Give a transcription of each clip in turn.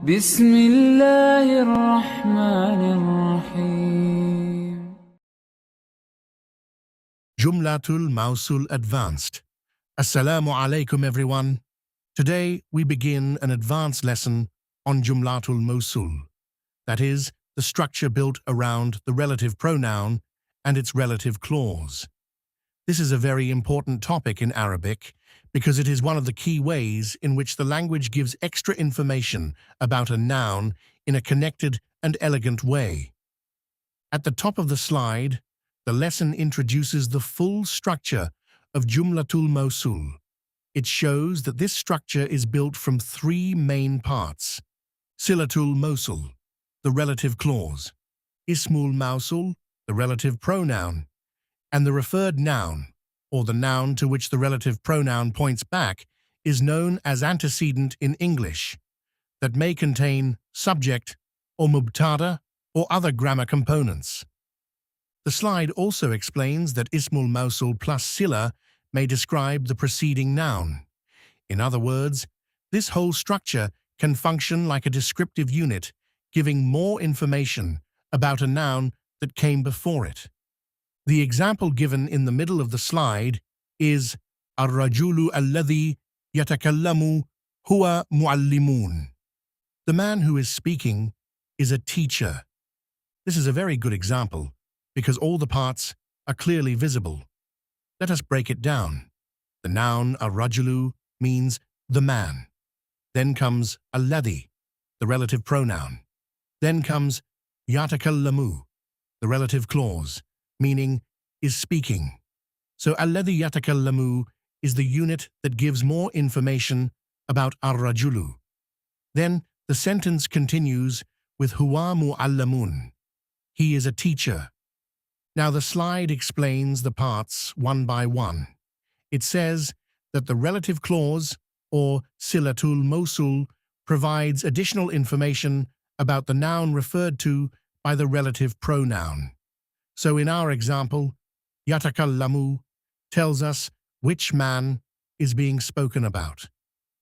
بسم الله الرحمن الرحيم. Jumlatul Mowsul Advanced. Assalamu alaikum everyone. Today we begin an advanced lesson on Jumlatul Mowsul, that is, the structure built around the relative pronoun and its relative clause. This is a very important topic in Arabic because it is one of the key ways in which the language gives extra information about a noun in a connected and elegant way. At the top of the slide, the lesson introduces the full structure of Jumlatul Mowsul. It shows that this structure is built from three main parts: Silatul Mowsul, the relative clause; Ismul Mowsul, the relative pronoun; and the referred noun, or the noun to which the relative pronoun points back, is known as antecedent in English, that may contain subject or mubtada or other grammar components. The slide also explains that Ismul Mowsul plus Sila may describe the preceding noun. In other words, this whole structure can function like a descriptive unit, giving more information about a noun that came before it. The example given in the middle of the slide is Ar-rajulu alladhi yatakallamu huwa muallimun. The man who is speaking is a teacher. This is a very good example because all the parts are clearly visible. Let us break it down. The noun ar-rajulu means the man. Then comes alladhi, the relative pronoun. Then comes yatakallamu, the relative clause, meaning is speaking. So alladhi yatakallamu is the unit that gives more information about ar-rajulu. Then the sentence continues with huwa mu'allamun. He is a teacher. Now the slide explains the parts one by one. It says that the relative clause, or silatul mowsul, provides additional information about the noun referred to by the relative pronoun. So in our example, yatakallamu tells us which man is being spoken about.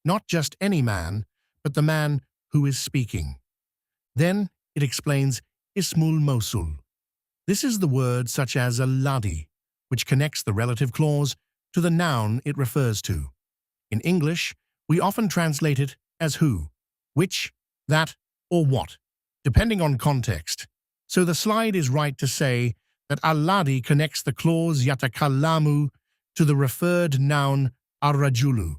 Not just any man, but the man who is speaking. Then it explains ismul mowsul. This is the word such as alladhi, which connects the relative clause to the noun it refers to. In English, we often translate it as who, which, that, or what, depending on context. So the slide is right to say that alladhi connects the clause yatakallamu to the referred noun ar-rajulu.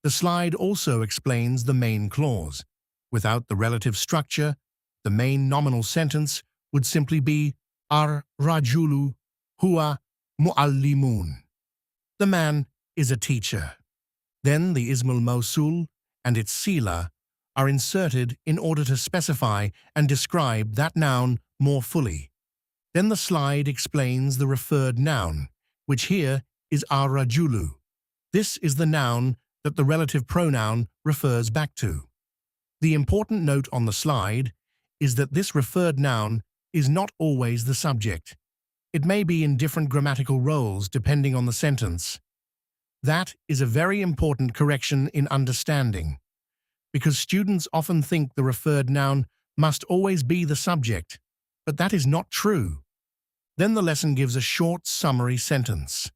The slide also explains the main clause. Without the relative structure, the main nominal sentence would simply be ar-rajulu huwa muallimun. The man is a teacher. Then the ismul mowsul and its sila are inserted in order to specify and describe that noun more fully. Then the slide explains the referred noun, which here is ar-rajulu. This is the noun that the relative pronoun refers back to. The important note on the slide is that this referred noun is not always the subject. It may be in different grammatical roles depending on the sentence. That is a very important correction in understanding, because students often think the referred noun must always be the subject, but that is not true. Then the lesson gives a short summary sentence.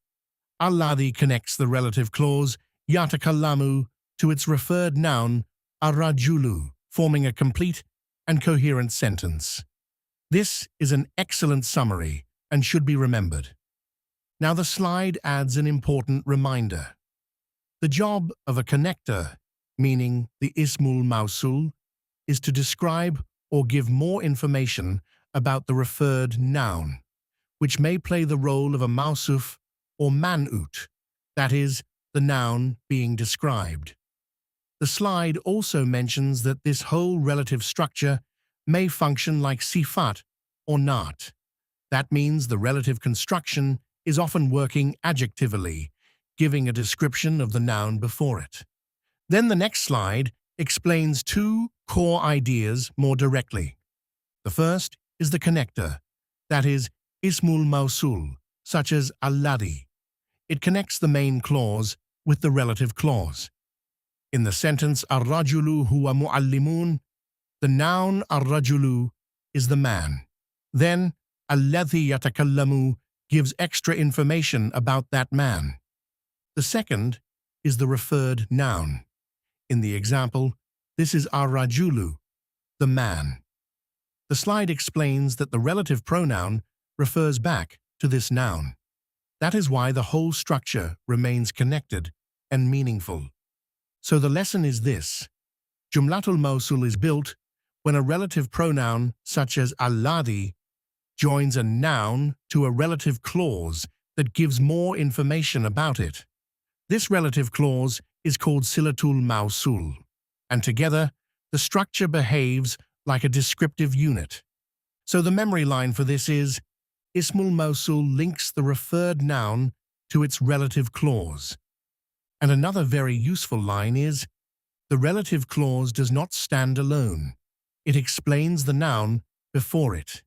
Alladhi connects the relative clause yatakallamu to its referred noun ar-rajulu, forming a complete and coherent sentence. This is an excellent summary and should be remembered. Now the slide adds an important reminder. The job of a connector, meaning the ismul mowsul, is to describe or give more information about the referred noun, which may play the role of a mawsuf or man'ut, that is, the noun being described. The slide also mentions that this whole relative structure may function like sifat or naat. That means the relative construction is often working adjectively, giving a description of the noun before it. Then the next slide explains two core ideas more directly. The first is the connector, that is, ismul mowsul, such as alladhi. It connects the main clause with the relative clause. In the sentence ar-rajulu huwa muallimun, The noun ar-rajulu is the man. Then alladhi yatakallamu gives extra information about that man. The second is the referred noun. In the example, this is ar-rajulu, the man. The slide explains that the relative pronoun refers back to this noun. That is why the whole structure remains connected and meaningful. So the lesson is this: Jumlatul Mowsul is built when a relative pronoun such as alladhi joins a noun to a relative clause that gives more information about it. This relative clause is called silatul mawsul, and together the structure behaves like a descriptive unit. So the memory line for this is Ismul Mowsul links the referred noun to its relative clause. And another very useful line is the relative clause does not stand alone. It explains the noun before it.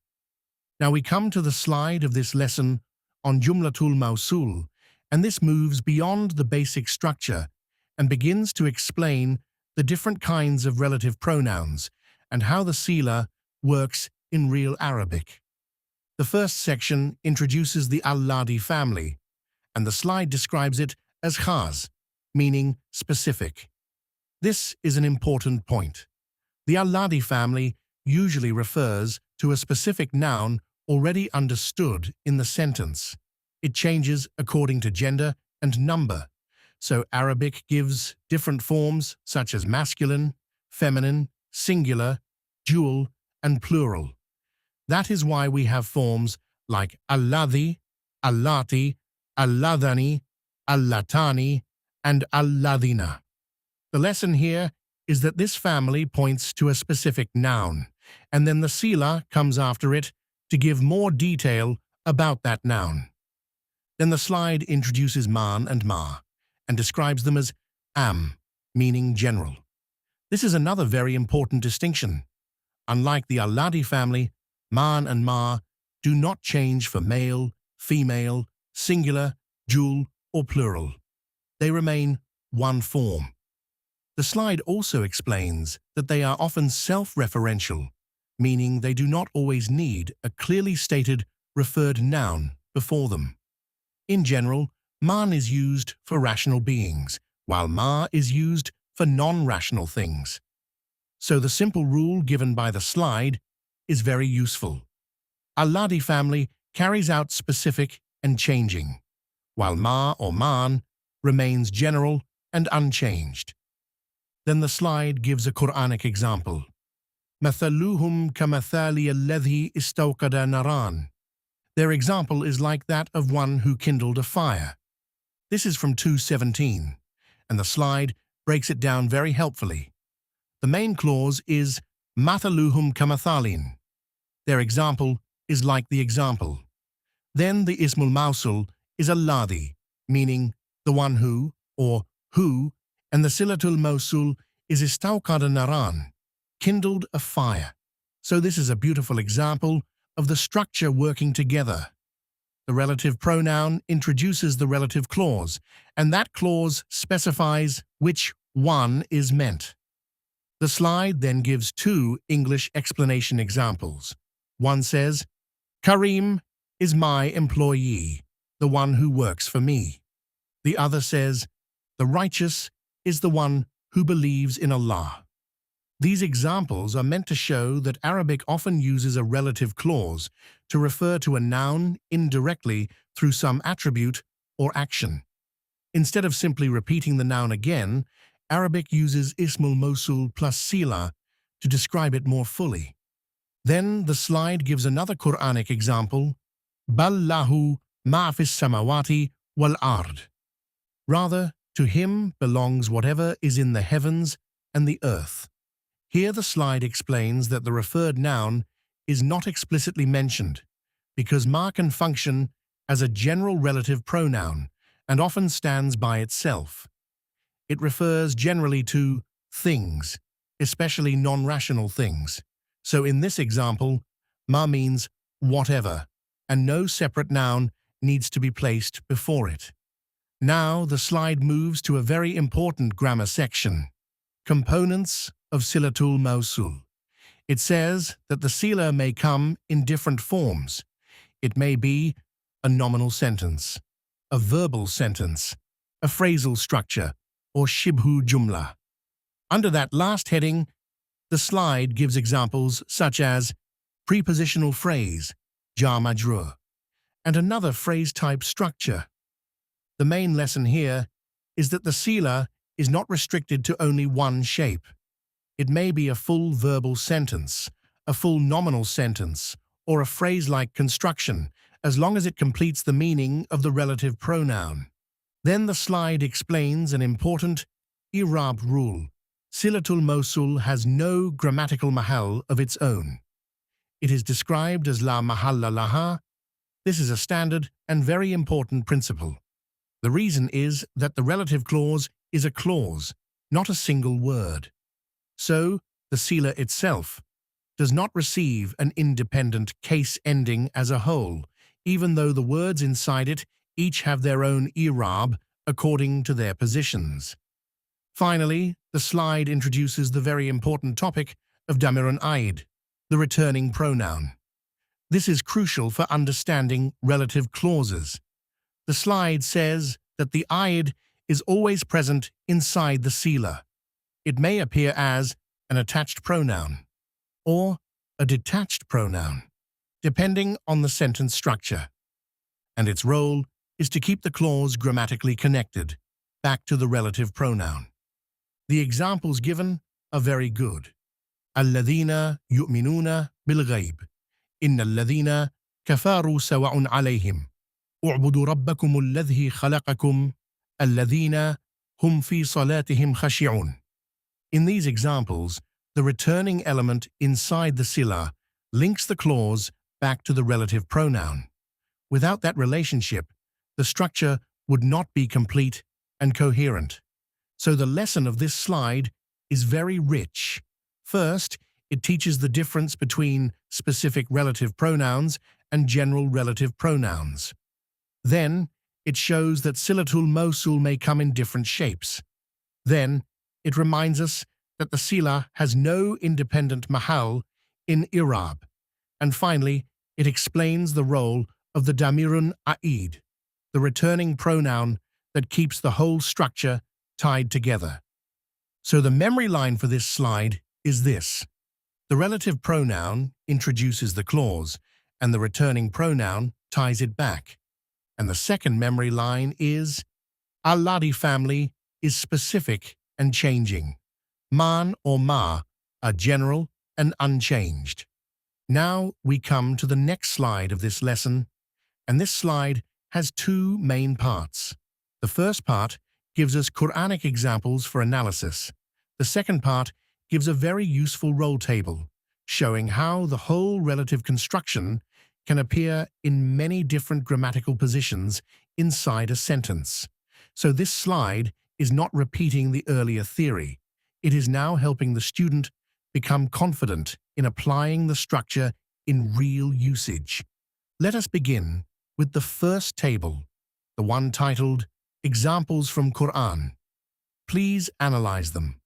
Now we come to the slide of this lesson on Jumlatul Mowsul, and this moves beyond the basic structure and begins to explain the different kinds of relative pronouns and how the sila works in real Arabic. The first section introduces the alladhi family, and the slide describes it as khas, meaning specific. This is an important point. The alladhi family usually refers to a specific noun already understood in the sentence. It changes according to gender and number, so Arabic gives different forms such as masculine, feminine, singular, dual, and plural. That is why we have forms like alladhi, allati, alladhani, allatani, and alladhina. The lesson here is that this family points to a specific noun, and then the sila comes after it to give more detail about that noun. Then the slide introduces man and ma, and describes them as am, meaning general. This is another very important distinction. Unlike the alladhi family, man and ma do not change for male, female, singular, dual, or plural. They remain one form. The slide also explains that they are often self-referential, meaning they do not always need a clearly stated referred noun before them. In general, man is used for rational beings, while ma is used for non-rational things. So the simple rule given by the slide is very useful. Alladhi family carries out specific and changing, while ma or man remains general and unchanged. Then the slide gives a Qur'anic example. مَثَلُهُمْ كَمَثَالِ الَّذِي اسْتَوْقَدَ نَارًا. Their example is like that of one who kindled a fire. This is from 2:17, and the slide breaks it down very helpfully. The main clause is مَثَلُهُمْ كَمَثَالٍ. Their example is like the example. Then the Ismul Mowsul is alladhi, meaning the one who, or who, and the silatul mawsul is istawqada naran, kindled a fire. So this is a beautiful example of the structure working together. The relative pronoun introduces the relative clause, and that clause specifies which one is meant. The slide then gives two English explanation examples. One says, Karim is my employee, the one who works for me. The other says, the righteous is the one who believes in Allah. These examples are meant to show that Arabic often uses a relative clause to refer to a noun indirectly through some attribute or action. Instead of simply repeating the noun again, Arabic uses Ismul Mowsul plus sila to describe it more fully. Then the slide gives another Qur'anic example, Bal lahu ma fis samawati wal ard. Rather, to him belongs whatever is in the heavens and the earth. Here the slide explains that the referred noun is not explicitly mentioned because ma can function as a general relative pronoun and often stands by itself. It refers generally to things, especially non-rational things. So in this example, ma means whatever, and no separate noun needs to be placed before it. Now the slide moves to a very important grammar section, components of silatul mawsul. It says that the sila may come in different forms. It may be a nominal sentence, a verbal sentence, a phrasal structure, or shibhu jumla. Under that last heading, the slide gives examples such as prepositional phrase, jar majrur, and another phrase-type structure. The main lesson here is that the sila is not restricted to only one shape. It may be a full verbal sentence, a full nominal sentence, or a phrase-like construction, as long as it completes the meaning of the relative pronoun. Then the slide explains an important i'rab rule. Silatul Mowsul has no grammatical mahal of its own. It is described as la mahalla laha. This is a standard and very important principle. The reason is that the relative clause is a clause, not a single word. So, the sila itself does not receive an independent case ending as a whole, even though the words inside it each have their own i'rab according to their positions. Finally, the slide introduces the very important topic of damirun aid, the returning pronoun. This is crucial for understanding relative clauses. The slide says that the aid is always present inside the sila. It may appear as an attached pronoun or a detached pronoun, depending on the sentence structure. And its role is to keep the clause grammatically connected back to the relative pronoun. The examples given are very good. الذين يؤمنون بالغيب إن الذين كفروا سواء عليهم اعبدوا ربكم الذي خلقكم الذين هم في صلاتهم خشعون. In these examples, the returning element inside the sila links the clause back to the relative pronoun. Without that relationship, the structure would not be complete and coherent. So the lesson of this slide is very rich. First, it teaches the difference between specific relative pronouns and general relative pronouns. Then, it shows that silatul mawsul may come in different shapes. Then, it reminds us that the sila has no independent mahal in i'rab. And finally, it explains the role of the damirun aid, the returning pronoun that keeps the whole structure tied together. So the memory line for this slide is this. The relative pronoun introduces the clause, and the returning pronoun ties it back. And the second memory line is Al-Ladi family is specific and changing. Man or ma are general and unchanged. Now we come to the next slide of this lesson, and this slide has two main parts. The first part gives us Quranic examples for analysis. The second part gives a very useful roll table, showing how the whole relative construction can appear in many different grammatical positions inside a sentence. So this slide is not repeating the earlier theory. It is now helping the student become confident in applying the structure in real usage. Let us begin with the first table, the one titled Examples from Qur'an. Please analyze them.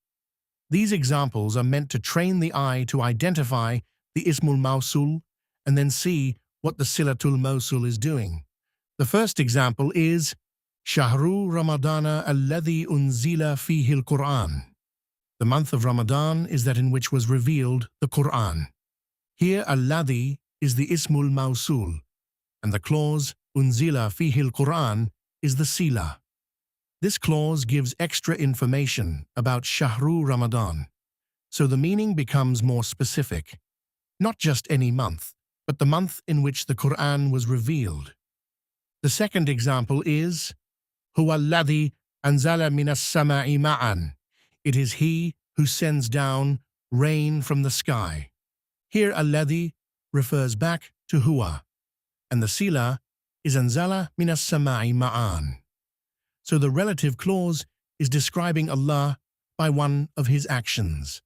These examples are meant to train the eye to identify the Ismul Mawsul and then see what the Silatul Mawsul is doing. The first example is Shahru Ramadana alladhi unzila fihi al-Qur'an. The month of Ramadan is that in which was revealed the Qur'an. Here alladhi is the Ismul Mawsul, and the clause unzila fihi al-Qur'an is the sila. This clause gives extra information about Shahru Ramadan, so the meaning becomes more specific. Not just any month, but the month in which the Qur'an was revealed. The second example is Huwa alladhi anzala minas sama'i ma'an. It is he who sends down rain from the sky. Here alladhi refers back to huwa, and the sila is anzala minas sama'i ma'an. So the relative clause is describing Allah by one of his actions.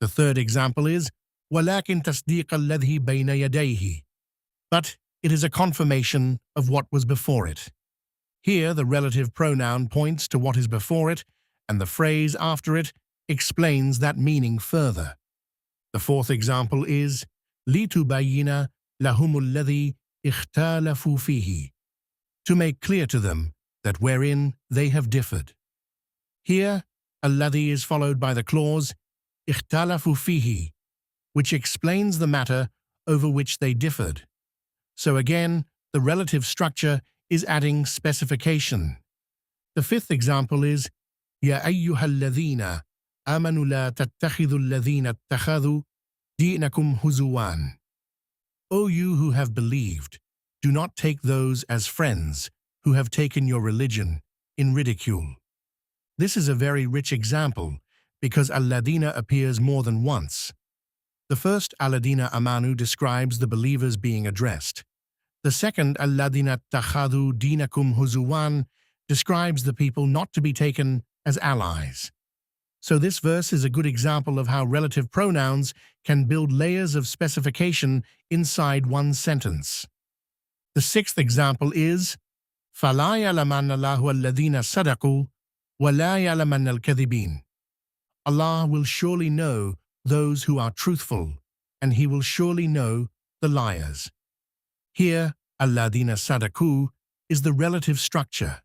The third example is وَلَكِنْ تَصْدِيقَ الَّذِي بَيْنَ يَدَيْهِ. But it is a confirmation of what was before it. Here the relative pronoun points to what is before it, and the phrase after it explains that meaning further. The fourth example is لِتُبَيِّنَ لَهُمُ الَّذِي اخْتَالَفُوا فِيهِ, to make clear to them that wherein they have differed. Here, الَّذِي is followed by the clause اخْتَالَفُوا فِيهِ, which explains the matter over which they differed. So again, the relative structure is adding specification. The fifth example is يَا أَيُّهَا الَّذِينَ آمَنُوا لَا تَتَّخِذُوا الَّذِينَ اتَّخَذُوا دِينَكُمْ هُزُوًا. O you who have believed, do not take those as friends who have taken your religion in ridicule. This is a very rich example because Al-Ladina appears more than once. The first Al-Ladina Amanu describes the believers being addressed. The second Al-Ladina Takhadu Dinakum Huzuwan describes the people not to be taken as allies. So this verse is a good example of how relative pronouns can build layers of specification inside one sentence. The sixth example is فَلَا يَعْلَمَنَّ اللَّهُ الَّذِينَ صَدَقُوا وَلَا يَعْلَمَنَّ الْكَذِبِينَ. Allah will surely know those who are truthful, and He will surely know the liars. Here, الَّذِينَ صَدَقُوا is the relative structure,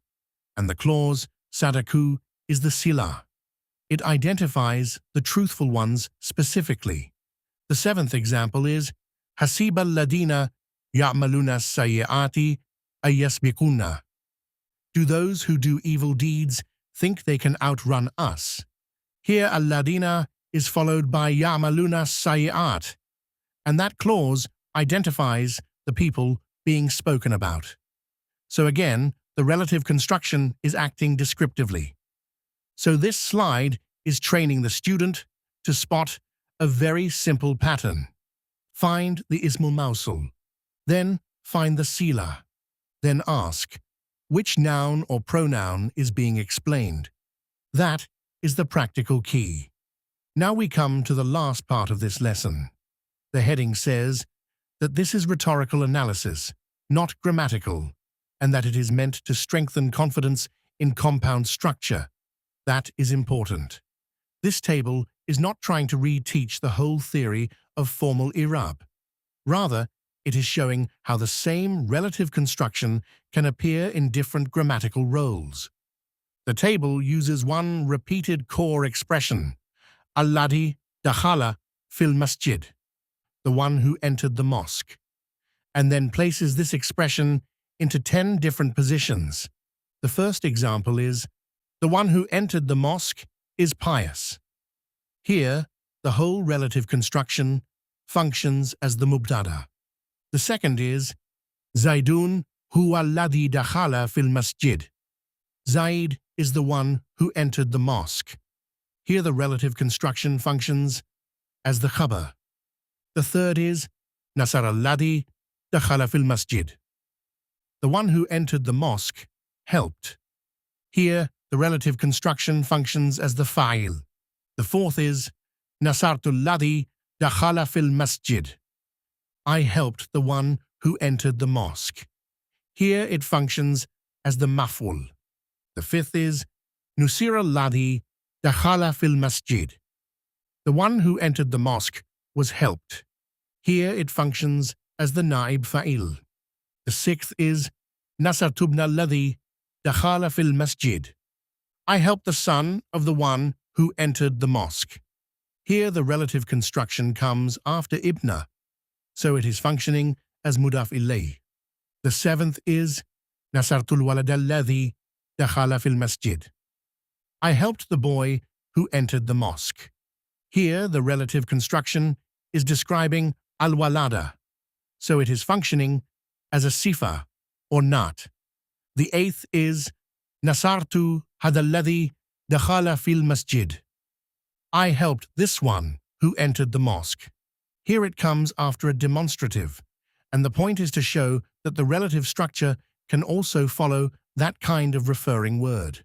and the clause صَدَقُوا is the sila. It identifies the truthful ones specifically. The seventh example is حَسِيبَ الَّذِينَ يَعْمَلُونَ السَّيِّئَاتِ أَن يَسْبِقُونَا. Do those who do evil deeds think they can outrun us? Here الَّذِينَ is followed by يَعْمَلُونَ السَّيِّئَاتِ, and that clause identifies the people being spoken about. So again, the relative construction is acting descriptively. So this slide is training the student to spot a very simple pattern. Find the Ismul Mowsul, then find the sila, then ask, which noun or pronoun is being explained? That is the practical key. Now we come to the last part of this lesson. The heading says that this is rhetorical analysis, not grammatical, and that it is meant to strengthen confidence in compound structure. That is important. This table is not trying to reteach the whole theory of formal i'rab. Rather, it is showing how the same relative construction can appear in different grammatical roles. The table uses one repeated core expression, alladhi dakhala fil masjid, the one who entered the mosque, and then places this expression into 10 different positions. The first example is, the one who entered the mosque is pious. Here, the whole relative construction functions as the mubtada. The second is, Zaidun huwa alladhi dakhala fil masjid. Zaid is the one who entered the mosque. Here the relative construction functions as the khabar. The third is, Nasar alladhi dakhala fil masjid. The one who entered the mosque helped. Here, the relative construction functions as the fa'il. The fourth is, Nasartu alladhi dakhala fil masjid. I helped the one who entered the mosque. Here it functions as the maf'ul. The fifth is, Nusira alladhi dakhala fil masjid. The one who entered the mosque was helped. Here it functions as the na'ib fa'il. The sixth is, Nasartubna alladhi dakhala fil masjid. I helped the son of the one who entered the mosque. Here the relative construction comes after ibna, so it is functioning as mudaf ilayh. The seventh is, Nasartul walad alladhi dakhala fil masjid. I helped the boy who entered the mosque. Here the relative construction is describing al-walada, so it is functioning as a sifa or not. The eighth is, Nasartu hadalladhi dakhala fil masjid. I helped this one who entered the mosque. Here it comes after a demonstrative, and the point is to show that the relative structure can also follow that kind of referring word.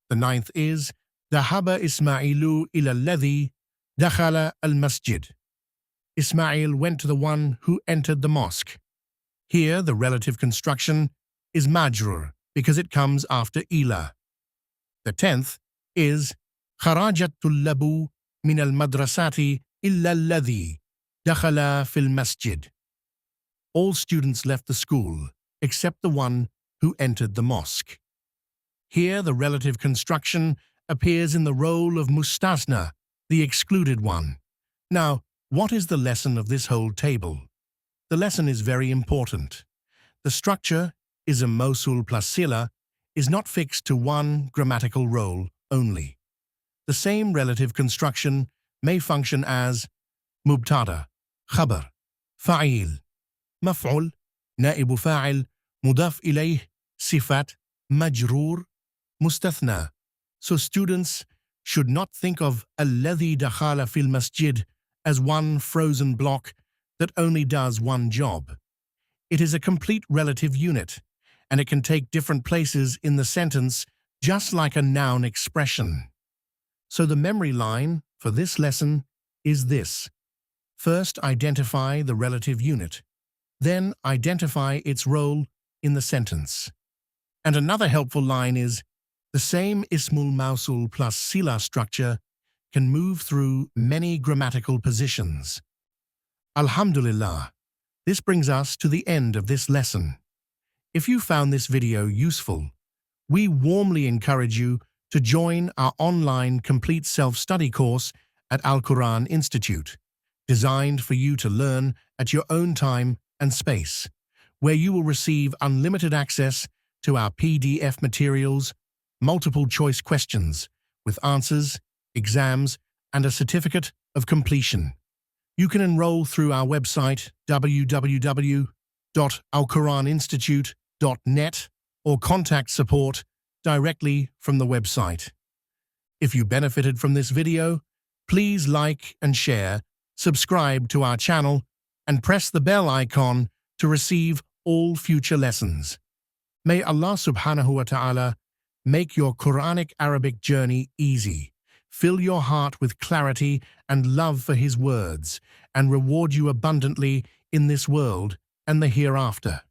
The ninth is, Dhahaba Ismailu ila alladhi dakhala al-masjid. Ismail went to the one who entered the mosque. Here the relative construction is majrur because it comes after ila. The 10th is Kharajat tullabu min al-madrasati إلا الذي دخل في المسجد. All students left the school, except the one who entered the mosque. Here the relative construction appears in the role of mustasna, the excluded one. Now, what is the lesson of this whole table? The lesson is very important. The structure is a Mowsul plus sila is not fixed to one grammatical role only. The same relative construction may function as mubtada, khabar, fa'il, maf'ul, نائب فاعل, مضاف إليه, صفات, مجرور, mustathna. So students should not think of الذي دخل في المسجد as one frozen block that only does one job. It is a complete relative unit, and it can take different places in the sentence just like a noun expression. So the memory line for this lesson is this. First, identify the relative unit. Then identify its role in the sentence. And another helpful line is, the same Ismul Mawsul plus Sila structure can move through many grammatical positions. Alhamdulillah, this brings us to the end of this lesson. If you found this video useful, we warmly encourage you to join our online complete self-study course at Al-Qur'an Institute, designed for you to learn at your own time and space, where you will receive unlimited access to our PDF materials, multiple choice questions with answers, exams, and a certificate of completion. You can enroll through our website www.alquraninstitute.net or contact support directly from the website. If you benefited from this video, please like and share, subscribe to our channel, and press the bell icon to receive all future lessons. May Allah subhanahu wa ta'ala make your Quranic Arabic journey easy, fill your heart with clarity and love for His words, and reward you abundantly in this world and the hereafter.